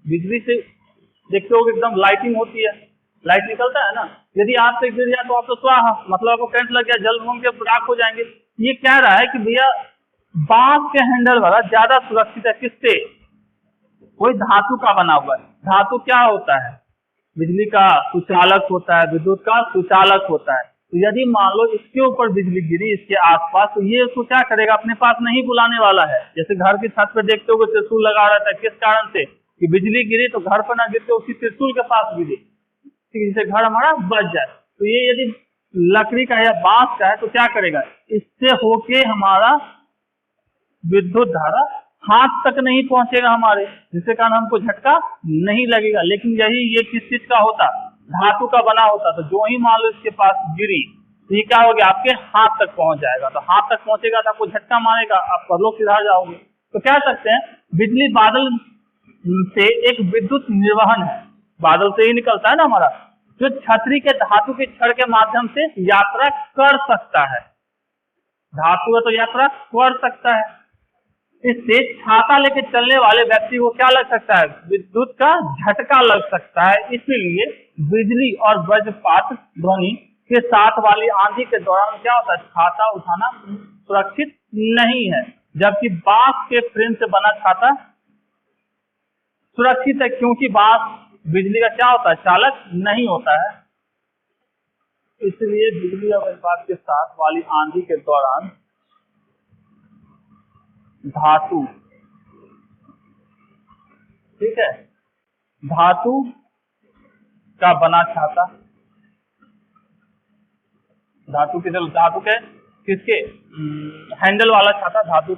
बिजली से देखते हो एकदम लाइटिंग होती है, लाइट निकलता है ना, यदि आप पे गिर जाए तो आप तो स्वाहा, मतलब आपको करंट लग गया, जल भून के राख हो जाएंगे। ये कह रहा है कि भैया बांस के हैंडल वाला ज्यादा सुरक्षित है, किससे, कोई धातु का बना हुआ है। धातु क्या होता है, बिजली का सुचालक होता है, विद्युत का सुचालक होता है। तो यदि मान लो इसके ऊपर बिजली गिरी इसके आसपास, तो ये उसको क्या करेगा, अपने पास नहीं बुलाने वाला है। जैसे घर की छत पर देखते हो त्रिशूल लगा रहता है, किस कारण से, कि बिजली गिरी तो घर पर ना गिरते उसी त्रिशूल के पास गिरी, जिससे घर हमारा बच जाए। तो ये यदि लकड़ी का या बांस का है तो क्या करेगा, इससे होके हमारा विद्युत धारा हाथ तक नहीं पहुंचेगा हमारे, जिसके कारण हमको झटका नहीं लगेगा। लेकिन यही ये किस चीज का होता, धातु का बना होता, तो जो ही मान लो इसके पास गिरी तो ये क्या हो गया, आपके हाथ तक पहुंच जाएगा। तो हाथ तक पहुंचेगा तो आपको झटका मारेगा, आप परलोक सिधार जाओगे। तो क्या सकते हैं, बिजली बादल से एक विद्युत निर्वहन है, बादल से ही निकलता है ना हमारा, जो छतरी के धातु के छड़ के माध्यम से यात्रा कर सकता है। धातु है तो यात्रा कर सकता है। इससे छाता लेके चलने वाले व्यक्ति को क्या लग सकता है, विद्युत का झटका लग सकता है। इसीलिए बिजली और वज्रपात ध्वनि के साथ वाली आंधी के दौरान क्या होता है, छाता उठाना सुरक्षित नहीं है, जबकि बांस के फ्रेम से बना छाता सुरक्षित है, क्योंकि बांस बिजली का क्या होता है, चालक नहीं होता है। इसलिए बिजली और वज्रपात के साथ वाली आंधी के दौरान धातु, ठीक है, धातु का बना छाता, धातु के किसके, हैंडल वाला छाता, धातु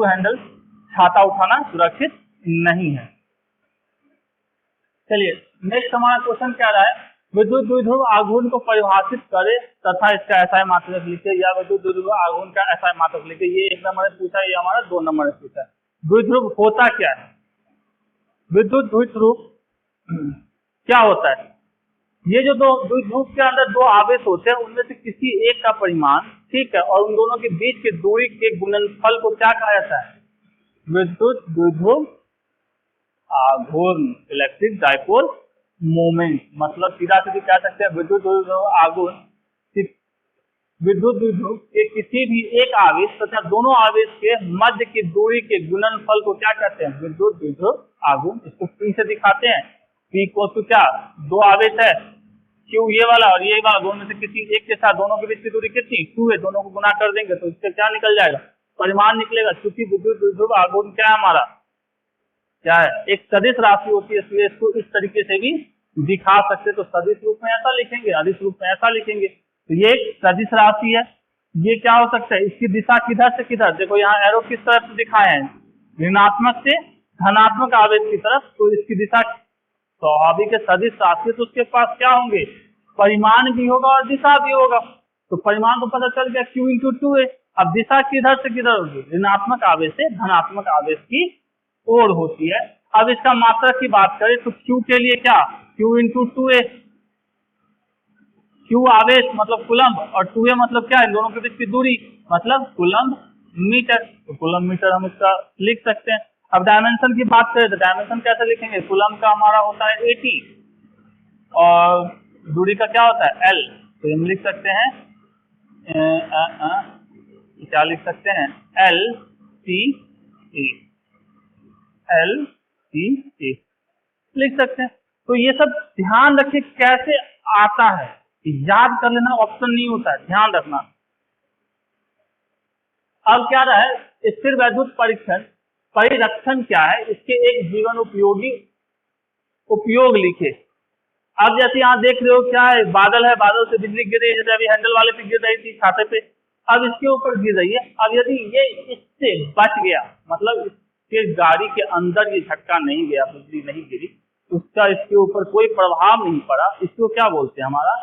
हैंडल छाता उठाना सुरक्षित नहीं है। चलिए नेक्स्ट हमारा क्वेश्चन क्या रहा है, विद्युत द्विध्रुव आघूर्ण को परिभाषित करे तथा इसका एसआई मात्रक लिखे, या विद्युत द्विध्रुव आघूर्ण का एसआई मात्रक लिखे। ये 1 नंबर में पूछा, ये हमारा 2 नंबर में पूछा है। द्विध्रुव होता क्या है, विद्युत द्विध्रुव क्या होता है, ये जो दो द्विध्रुव के अंदर 2 आवेश होते हैं, उनमें से किसी एक का परिमाण, ठीक है, और उन दोनों के बीच की दूरी के गुणनफल को क्या कहा जाता है, विद्युत द्विध्रुव आघूर्ण, इलेक्ट्रिक डाइपोल मोमेंट, मतलब सीधा सीधी कह सकते हैं विद्युत द्विध्रुव आघूर्ण विद्युत द्विध्रुव के किसी भी एक आवेश तथा दोनों आवेश के मध्य की दूरी के गुणनफल को क्या कहते हैं, विद्युत द्विध्रुव आघूर्ण। इसको P से दिखाते हैं, P को तो क्या, दो आवेश है Q ये वाला और ये वाला, दोनों में से किसी एक के साथ दोनों के बीच की दूरी कितनी, 2 है, दोनों को गुना कर देंगे तो इससे क्या निकल जाएगा, परिमाण निकलेगा। क्योंकि विद्युत द्विध्रुव आघूर्ण क्या है हमारा, क्या है, एक सदिश राशि होती है, इसलिए इसको इस तरीके से भी दिखा सकते, तो सदिश रूप में ऐसा लिखेंगे, अदिश रूप में ऐसा लिखेंगे। तो ये एक सदिश राशि है, ये क्या हो सकता है, इसकी दिशा किधर से किधर, देखो यहाँ एरो किस तरफ से दिखाए हैं, ऋणात्मक से धनात्मक आवेश की तरफ, तो इसकी दिशा स्वाभाविक है, सदिश राशि तो उसके पास क्या होंगे, परिमाण भी होगा और दिशा भी होगा। तो परिमाण को पता चल गया Q × 2 है। अब दिशा किधर से किधर होगी, ऋणात्मक आवेश से धनात्मक आवेश की ओर होती है। अब इसका मात्रक की बात करें तो Q के लिए क्या, Q × 2a, Q आवेश मतलब कूलम्ब और 2a मतलब क्या है, इन दोनों के बीच की दूरी मतलब कूलम्ब मीटर, तो कूलम्ब मीटर हम इसका लिख सकते हैं। अब डायमेंशन की बात करें तो डायमेंशन कैसे लिखेंगे, कूलम्ब का हमारा होता है 80 और दूरी का क्या होता है L, तो हम लिख सकते हैं क्या लिख सकते हैं, LCA लिख सकते हैं। तो ये सब ध्यान रखिए कैसे आता है, याद कर लेना ऑप्शन नहीं होता है, ध्यान रखना। अब क्या रहा है, स्थिर वैद्युत परीक्षण परिरक्षण क्या है, इसके एक जीवन उपयोगी उपयोग लिखे। अब जैसे यहाँ देख रहे हो क्या है, बादल है, बादल से बिजली गिर रही है, जैसे अभी हैंडल वाले पे गिर रही थी छाते पे, अब इसके ऊपर गिर रही है। अब यदि ये इससे बच गया, मतलब इसके गाड़ी के अंदर ये झटका नहीं गया, बिजली नहीं गिरी, उसका इसके ऊपर कोई प्रभाव नहीं पड़ा, इसको क्या बोलते हैं हमारा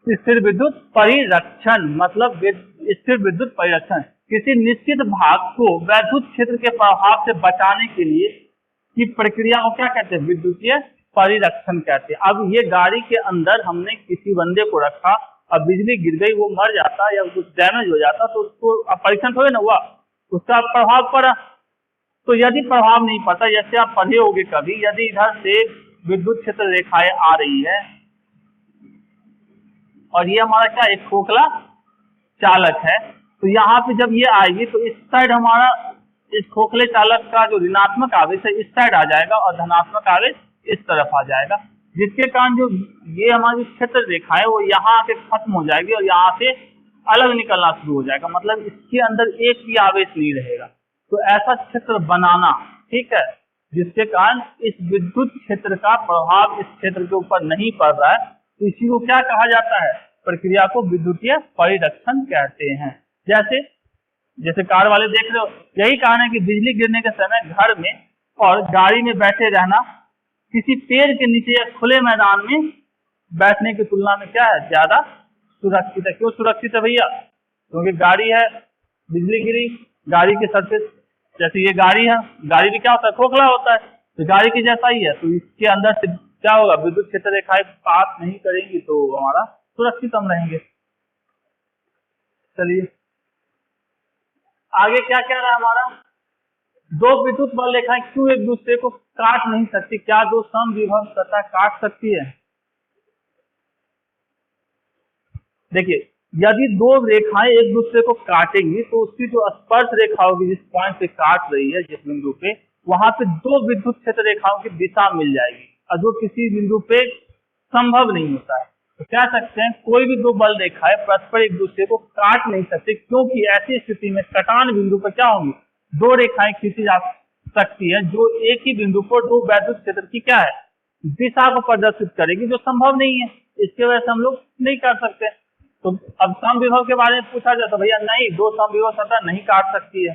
स्थिर विद्युत परिरक्षण। मतलब स्थिर विद्युत परिरक्षण किसी निश्चित भाग को वैद्युत क्षेत्र के प्रभाव से बचाने के लिए की प्रक्रिया को क्या कहते हैं, विद्युतीय परिरक्षण कहते हैं। अब ये गाड़ी के अंदर हमने किसी बंदे को रखा, अब बिजली गिर गई, वो मर जाता या कुछ डैमेज हो जाता तो उसको परीक्षण थोड़े ना हुआ, उसका प्रभाव पड़ा। तो यदि प्रभाव नहीं पड़ता, जैसे आप पढ़े होंगे कभी, यदि इधर से विद्युत क्षेत्र रेखाएं आ रही है और ये हमारा क्या एक खोखला चालक है, तो यहाँ पे जब ये आएगी तो इस साइड हमारा इस खोखले चालक का जो ऋणात्मक आवेश है इस साइड आ जाएगा और धनात्मक आवेश इस तरफ आ जाएगा, जिसके कारण जो ये हमारी क्षेत्र रेखा है वो यहाँ आके खत्म हो जाएगी और यहाँ से अलग निकलना शुरू हो जाएगा, मतलब इसके अंदर एक भी आवेश नहीं रहेगा। तो ऐसा क्षेत्र बनाना, ठीक है, जिसके कारण इस विद्युत क्षेत्र का प्रभाव इस क्षेत्र के ऊपर नहीं पड़ रहा है, तो इसी को क्या कहा जाता है, प्रक्रिया को विद्युतीय परिरक्षण कहते हैं। जैसे कार वाले देख रहे हो, यही कारण है कि बिजली गिरने के समय घर में और गाड़ी में बैठे रहना किसी पेड़ के नीचे या खुले मैदान में बैठने की तुलना में क्या है, ज्यादा सुरक्षित है। क्यों सुरक्षित है भैया, क्योंकि गाड़ी है, बिजली गिरी, गाड़ी के सरफेस, जैसे ये गाड़ी है, गाड़ी भी क्या होता है, खोखला होता है, तो गाड़ी की जैसा ही है, तो इसके अंदर से क्या होगा, विद्युत क्षेत्र रेखाएं पास नहीं करेंगी तो हमारा सुरक्षित हम रहेंगे। चलिए आगे क्या कह रहा है हमारा, दो विद्युत बल रेखाएं क्यों एक दूसरे को काट नहीं सकती, क्या दो समविभव सतह काट सकती है। देखिए यदि दो रेखाएं एक दूसरे को काटेंगी तो उसकी जो स्पर्श रेखा होगी, जिस पॉइंट पे काट रही है, जिस बिंदु पे, वहां पे दो विद्युत क्षेत्र रेखाओं की दिशा मिल जाएगी, और जो किसी बिंदु पे संभव नहीं होता है। तो कह सकते हैं कोई भी दो बल रेखाएं परस्पर एक दूसरे को काट नहीं सकती, क्योंकि ऐसी स्थिति में कटान बिंदु पर क्या होंगी, दो रेखाएं खींची जा सकती है जो एक ही बिंदु पर दो वैद्युत क्षेत्र की क्या है, दिशा को प्रदर्शित करेगी, जो संभव नहीं है। इसके वजह से हम लोग नहीं कर सकते। तो अब समविभव के बारे में पूछा जाता, भैया नहीं, दो समविभव सतह नहीं काट सकती है।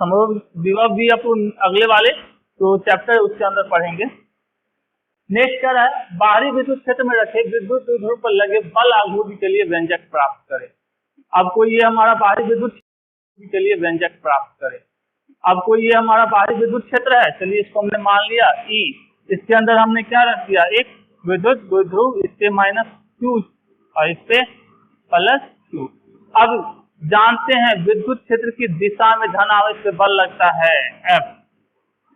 समविभव भी अपन अगले वाले तो चैप्टर उसके अंदर पढ़ेंगे। नेक्स्ट क्या है, बाहरी विद्युत क्षेत्र में रखे विद्युत द्विध्रुव पर लगे बल आघूर्ण के लिए व्यंजक प्राप्त करें। अब कोई ये हमारा बाहरी विद्युत के लिए व्यंजक प्राप्त करें। अब कोई ये हमारा बाहरी विद्युत क्षेत्र है, चलिए इसको हमने मान लिया E, इसके अंदर हमने क्या रख दिया, एक विद्युत द्विध्रुव, इससे -Q और इससे +Q। अब जानते हैं विद्युत क्षेत्र की दिशा में धन आवेश से बल लगता है F,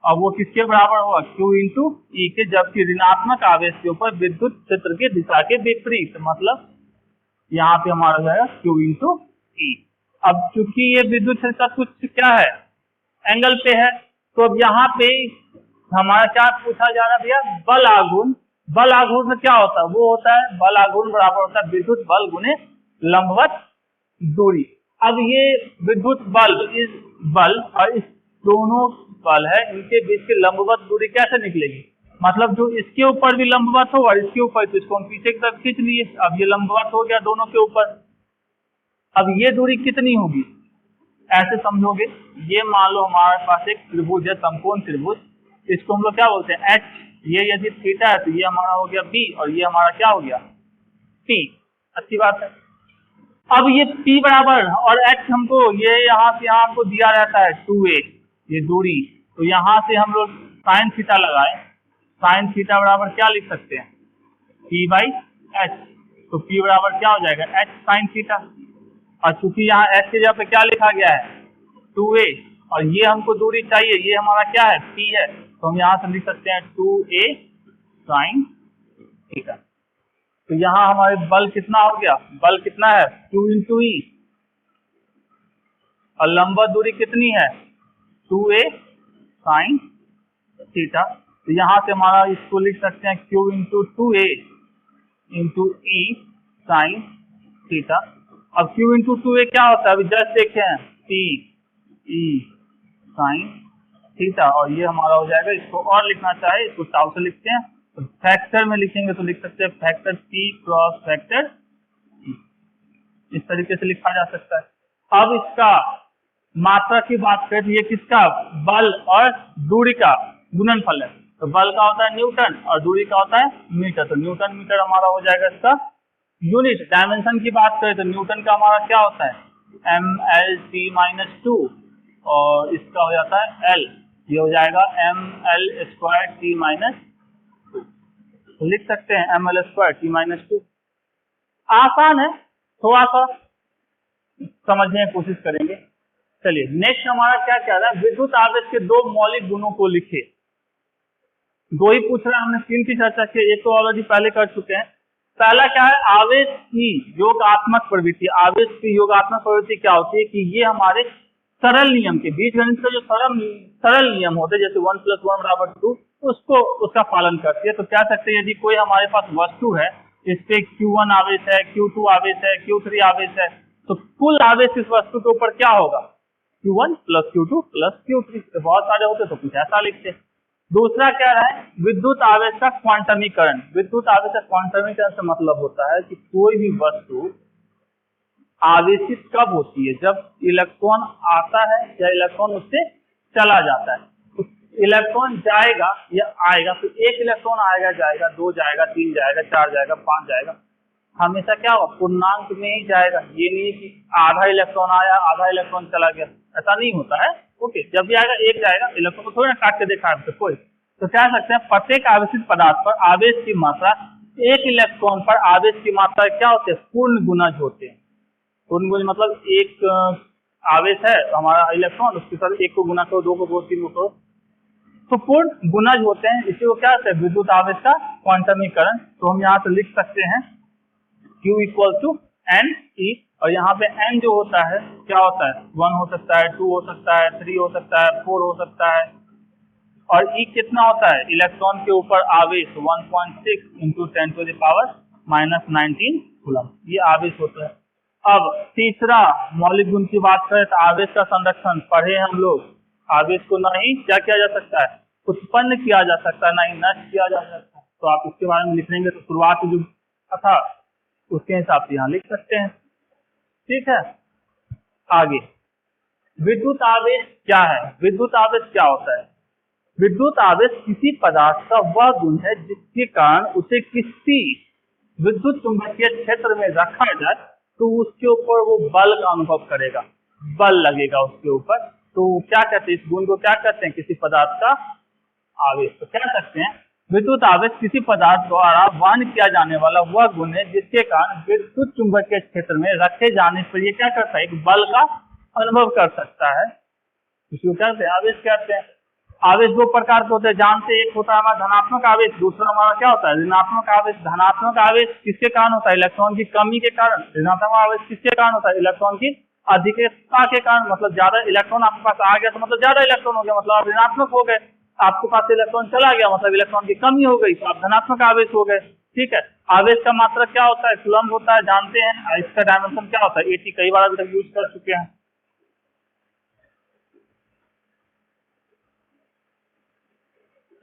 और वो किसके बराबर होगा Q इंटू ई के, जबकि ऋणात्मक आवेश के ऊपर विद्युत क्षेत्र की दिशा के विपरीत, मतलब यहाँ पे हमारा हो जाएगा Q इंटू ई। अब चूंकि ये विद्युत क्षेत्र का कुछ क्या है, एंगल पे है, तो अब यहाँ पे हमारा क्या पूछा जा रहा है भैया, बल आघूर्ण। बल आघूर्ण में क्या होता है, वो होता है बल आघूर्ण बराबर होता है विद्युत बल गुने लंबवत दूरी। अब ये विद्युत बल, इस बल और इस दोनों बल है, इनके बीच की लंबवत दूरी कैसे निकलेगी, मतलब जो इसके ऊपर भी लंबवत हो और इसके ऊपर, तो इसको हम पीछे की तरफ खींच लिए, अब ये लंबवत हो गया दोनों के ऊपर। अब ये दूरी कितनी होगी, ऐसे समझोगे, ये मान लो हमारे पास एक त्रिभुज है, समकोण त्रिभुज, इसको हम लोग क्या बोलते हैं H, ये यदि थीटा है तो ये हमारा हो गया B और ये हमारा क्या हो गया P। अच्छी बात है। अब ये P बराबर और H हमको ये यहाँ से यहाँ हमको दिया रहता है 2a, ये दूरी, तो यहाँ से हम लोग साइन थीटा लगाए, साइन थीटा बराबर क्या लिख सकते हैं P बाई H, तो P बराबर क्या हो जाएगा H साइन थीटा, और चूंकि यहाँ H की जगह पे क्या लिखा गया है 2a, और ये हमको दूरी चाहिए, ये हमारा क्या है P है, तो हम यहाँ से लिख सकते हैं 2a साइन थीटा। तो यहाँ हमारे बल कितना हो गया, बल कितना है Q इंटू ई, और लंबवत दूरी कितनी है 2a साइन थीटा। तो यहाँ से हमारा इसको लिख सकते हैं Q इंटू 2a इंटू ई साइन थीटा। अब Q इंटू 2a क्या होता है, अभी जस्ट देखे हैं P ई साइन थीटा, और ये हमारा हो जाएगा, इसको और लिखना चाहे इसको टाउ से लिखते हैं, तो फैक्टर में लिखेंगे तो लिख सकते हैं factor P cross factor E, इस तरीके से लिखा जा सकता है। अब इसका मात्रा की बात करें तो ये किसका, बल और दूरी का गुणनफल है, तो बल का होता है न्यूटन और दूरी का होता है मीटर, तो न्यूटन मीटर हमारा हो जाएगा इसका यूनिट। डायमेंशन की बात करें तो न्यूटन का हमारा क्या होता है mL/t-2, और इसका हो जाता है L, ये हो जाएगा mL²t-2, तो लिख सकते हैं mL²t-2। आसान है, थोड़ा सा समझने की कोशिश करेंगे। चलिए नेक्स्ट हमारा क्या कह रहा है, विद्युत आवेश के दो मौलिक गुणों को लिखे। दो ही पूछ रहे हैं, हमने तीन की चर्चा की, एक तो ऑलरेडी पहले कर चुके हैं। पहला क्या है, आवेश की योगात्मक प्रवृत्ति। आवेश की योगात्मक प्रवृत्ति क्या होती है कि ये हमारे सरल नियम के, बीजगणित का जो सरल नियम होते हैं, जैसे 1 + 1 = 2, उसको उसका पालन करती है। तो कह सकते हैं यदि कोई हमारे पास वस्तु है, इस पे Q1 आवेश है, Q2 आवेश है, Q3 आवेश है, तो कुल आवेश इस वस्तु के ऊपर क्या होगा Q1 + Q2 + Q3। तो बहुत सारे होते तो कुछ ऐसा लिखते। दूसरा क्या है, विद्युत आवेश का क्वांटमीकरण। विद्युत आवेश का क्वांटमीकरण से मतलब होता है कि कोई भी वस्तु आवेशित कब होती है, जब इलेक्ट्रॉन आता है या इलेक्ट्रॉन उससे चला जाता है। तो इलेक्ट्रॉन जाएगा या आएगा, तो एक इलेक्ट्रॉन आएगा जाएगा, 2 जाएगा, 3 जाएगा, 4 जाएगा, 5 जाएगा, हमेशा क्या होगा पूर्णांक में ही जाएगा। ये नहीं कि आधा इलेक्ट्रॉन आया आधा इलेक्ट्रॉन चला गया, ऐसा नहीं होता है। ओके, जब भी आएगा एक जाएगा, इलेक्ट्रॉन को थोड़ी ना काट के देखा है कोई। तो कह सकते हैं प्रत्येक आवेशित पदार्थ पर आवेश की मात्रा, एक इलेक्ट्रॉन पर आवेश की मात्रा क्या होते हैं, पूर्ण गुणज होते हैं। पूर्ण गुणज मतलब एक आवेश है हमारा इलेक्ट्रॉन, उसके साथ 1 को गुना करो, 2 को करो, 3 को करो, तो पूर्ण गुणज होते हैं। इसी को क्या होता है, विद्युत आवेश का क्वांटमीकरण। तो हम यहाँ से लिख सकते हैं Q = N/E, और यहाँ पे N जो होता है क्या होता है, 1 हो सकता है, 2 हो सकता है, 3 हो सकता है, 4 हो सकता है, और E कितना होता है, इलेक्ट्रॉन के ऊपर आवेश 1.6 × 10⁻⁻19 कूलम, ये आवेश होता है। अब तीसरा मौलिक गुण की बात करें तो आवेश का संरक्षण। पढ़े हम लोग, आवेश को नहीं क्या किया जा सकता है, उत्पन्न किया जा सकता है, नहीं नष्ट किया जा सकता है। तो आप इसके बारे में लिख लेंगे तो शुरुआत जो था उसके हिसाब से यहाँ लिख सकते हैं। ठीक है, आगे विद्युत आवेश क्या है। विद्युत आवेश क्या होता है, विद्युत आवेश किसी पदार्थ का वह गुण है जिसके कारण उसे किसी विद्युत चुंबकीय क्षेत्र में रखा जाए तो उसके ऊपर वो बल का अनुभव करेगा, बल लगेगा उसके ऊपर। तो क्या कहते हैं, इस गुण को क्या कहते हैं, किसी पदार्थ का आवेश। तो कह सकते हैं विद्युत आवेश किसी पदार्थ द्वारा वहन किया जाने वाला वह गुण है जिसके कारण विद्युत चुंबकीय क्षेत्र में रखे जाने पर ये क्या करता है, एक बल का अनुभव कर सकता है। इसको कहते हैं आवेश कहते हैं। आवेश दो प्रकार के होते हैं, जानते हैं। एक होता है हमारा धनात्मक आवेश, दूसरा हमारा क्या होता है, ऋणात्मक आवेश। धनात्मक आवेश किसके कारण होता है, इलेक्ट्रॉन की कमी के कारण। ऋणात्मक आवेश किसके कारण होता है, इलेक्ट्रॉन की अधिकता के कारण। मतलब ज्यादा इलेक्ट्रॉन आपके पास आ गया तो मतलब ज्यादा इलेक्ट्रॉन हो गया, मतलब आप ऋणात्मक हो गए। आपके पास इलेक्ट्रॉन चला गया मतलब इलेक्ट्रॉन की कमी हो गई, तो आप धनात्मक आवेश हो गए। ठीक है। आवेश का मात्रक क्या होता है, कूलम्ब होता है, जानते हैं। इसका डायमेंशन क्या होता है, 80, कई बार अभी तक यूज कर चुके हैं।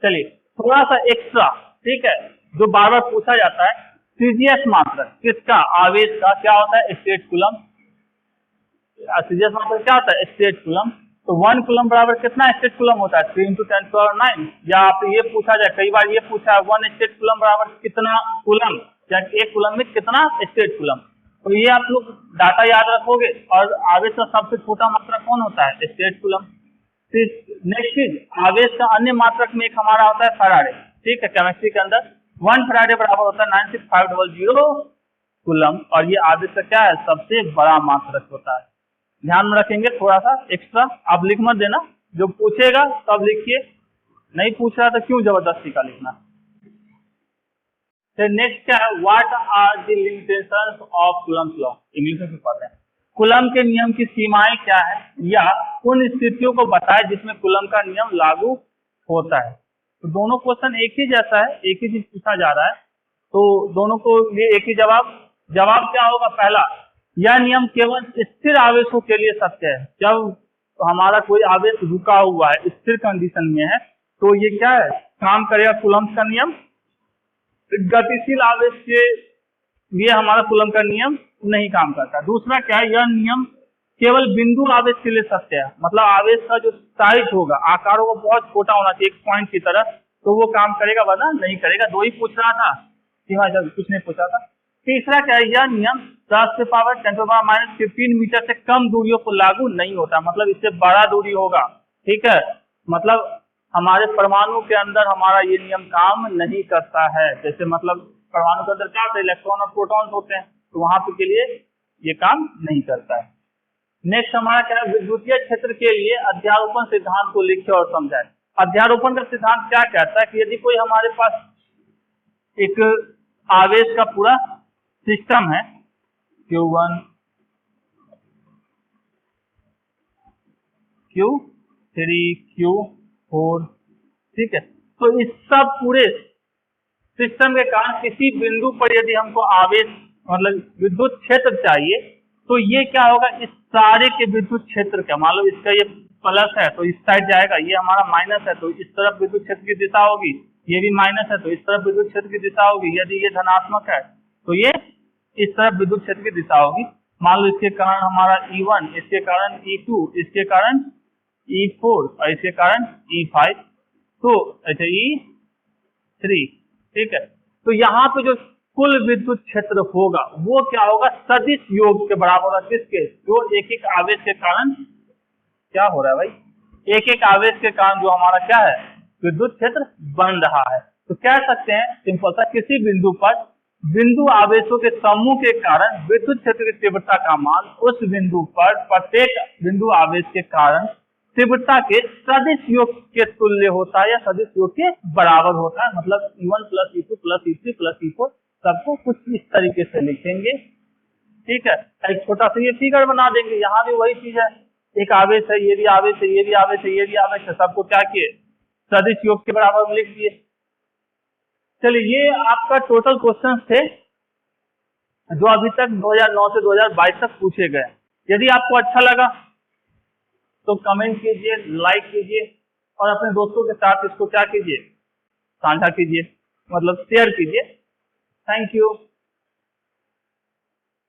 चलिए थोड़ा सा एक्स्ट्रा, ठीक है, जो बार बार पूछा जाता है, सीजीएस मात्रक किसका, आवेश का क्या होता है, स्टेट कूलम्ब। सीजीएस मात्रक क्या होता है, स्टेट कूलम्ब। तो 1 कूलम्ब बराबर कितना स्टेट कूलम्ब होता है, 3 × 10⁹। या आप ये पूछा जाए, कई बार ये पूछा है 1 स्टेट कूलम्ब बराबर कितना कूलम्ब, या 1 कूलम्ब में कितना स्टेट कूलम्ब। तो ये आप लोग डाटा याद रखोगे। और आवेश का सबसे छोटा मात्रक कौन होता है, स्टेट कूलम्ब। नेक्स्ट चीज, आवेश का अन्य मात्रक में एक हमारा होता है फैराडे। ठीक है, केमिस्ट्री के अंदर 1 फैराडे बराबर होता है 96500 कूलम्ब। और ये आवेश का क्या है, सबसे बड़ा मात्रक होता है। ध्यान में रखेंगे थोड़ा सा एक्स्ट्रा। आप लिख मत देना, जो पूछेगा तब लिखिए, नहीं पूछ रहा तो क्यों जबरदस्ती का लिखना। फिर नेक्स्ट क्या है, what are the limitations of Coulomb law. English में पढ़ते हैं। कूलम्ब के नियम की सीमाएं क्या है, या उन स्थितियों को बताएं जिसमें कूलम्ब का नियम लागू होता है। तो दोनों क्वेश्चन एक ही जैसा है, एक ही चीज पूछा जा रहा है, तो दोनों को ये एक ही जवाब क्या होगा। पहला, यह नियम केवल स्थिर आवेशों के लिए सत्य है। जब हमारा कोई आवेश रुका हुआ है, स्थिर कंडीशन में है, तो ये क्या है, काम करेगा कूलम्ब का नियम। गतिशील आवेश के लिए हमारा कूलम्ब का नियम नहीं काम करता। दूसरा क्या है, यह नियम केवल बिंदु आवेश के लिए सत्य है। मतलब आवेश का जो साइज होगा, आकार होगा, बहुत छोटा होना चाहिए, एक पॉइंट की तरह, तो वो काम करेगा, वरना नहीं करेगा। दो ही पूछ रहा था, कुछ नहीं पूछा था। तीसरा क्या है, यह नियम 10⁻10⁻15 मीटर से कम दूरियों को लागू नहीं होता। मतलब इससे बड़ा दूरी होगा, ठीक है, मतलब हमारे परमाणु के अंदर हमारा ये नियम काम नहीं करता है। जैसे मतलब परमाणु के अंदर क्या होता है, इलेक्ट्रॉन और प्रोटॉन होते हैं, तो वहां के लिए ये काम नहीं करता है। नेक्स्ट हमारा क्या है, विद्युतीय क्षेत्र के लिए अध्यारोपण सिद्धांत को लिखे और समझाए। अध्यारोपण का सिद्धांत क्या कहता है कि यदि कोई हमारे पास एक आवेश का पूरा सिस्टम है, Q1 Q3 Q4, ठीक है, तो इस सब पूरे सिस्टम के कारण किसी बिंदु पर यदि हमको आवेश मतलब विद्युत क्षेत्र चाहिए, तो ये क्या होगा, इस सारे के विद्युत क्षेत्र का, मान लो इसका ये प्लस है तो इस साइड जाएगा, ये हमारा माइनस है तो इस तरफ विद्युत क्षेत्र की दिशा होगी, ये भी माइनस है तो इस तरफ विद्युत क्षेत्र की दिशा होगी। यदि ये धनात्मक है तो ये इस तरफ विद्युत क्षेत्र की दिशा होगी। मान लो इसके कारण हमारा E1, इसके कारण E2, इसके कारण E4 और इसके कारण E5, तो अच्छा E3, ठीक है। तो यहाँ पे जो कुल विद्युत क्षेत्र होगा वो क्या होगा, सदिश योग के बराबर होगा। किसके, जो एक एक आवेश के कारण क्या हो रहा है भाई, एक एक आवेश के कारण जो हमारा क्या है, विद्युत क्षेत्र बन रहा है। तो कह सकते हैं सिंपल सा, किसी बिंदु पर बिंदु आवेशों के समूह के कारण विद्युत क्षेत्र की तीव्रता का मान उस बिंदु पर प्रत्येक बिंदु आवेश के कारण तीव्रता के सदिश योग के तुल्य होता है, या सदिश योग के बराबर होता है। मतलब E1 + E2 + E3 + E4 सबको कुछ इस तरीके से लिखेंगे, ठीक है। एक छोटा सा ये फिगर बना देंगे, यहाँ भी वही चीज है, एक आवेश है, ये भी आवेश है, ये भी आवेश है, ये भी आवेश है, सबको क्या किए, सदिश योग के बराबर लिख दिए। चलिए, ये आपका टोटल क्वेश्चन थे जो अभी तक 2009 से 2022 तक पूछे गए। यदि आपको अच्छा लगा तो कमेंट कीजिए, लाइक कीजिए, और अपने दोस्तों के साथ इसको क्या कीजिए, साझा कीजिए, मतलब शेयर कीजिए। Thank you.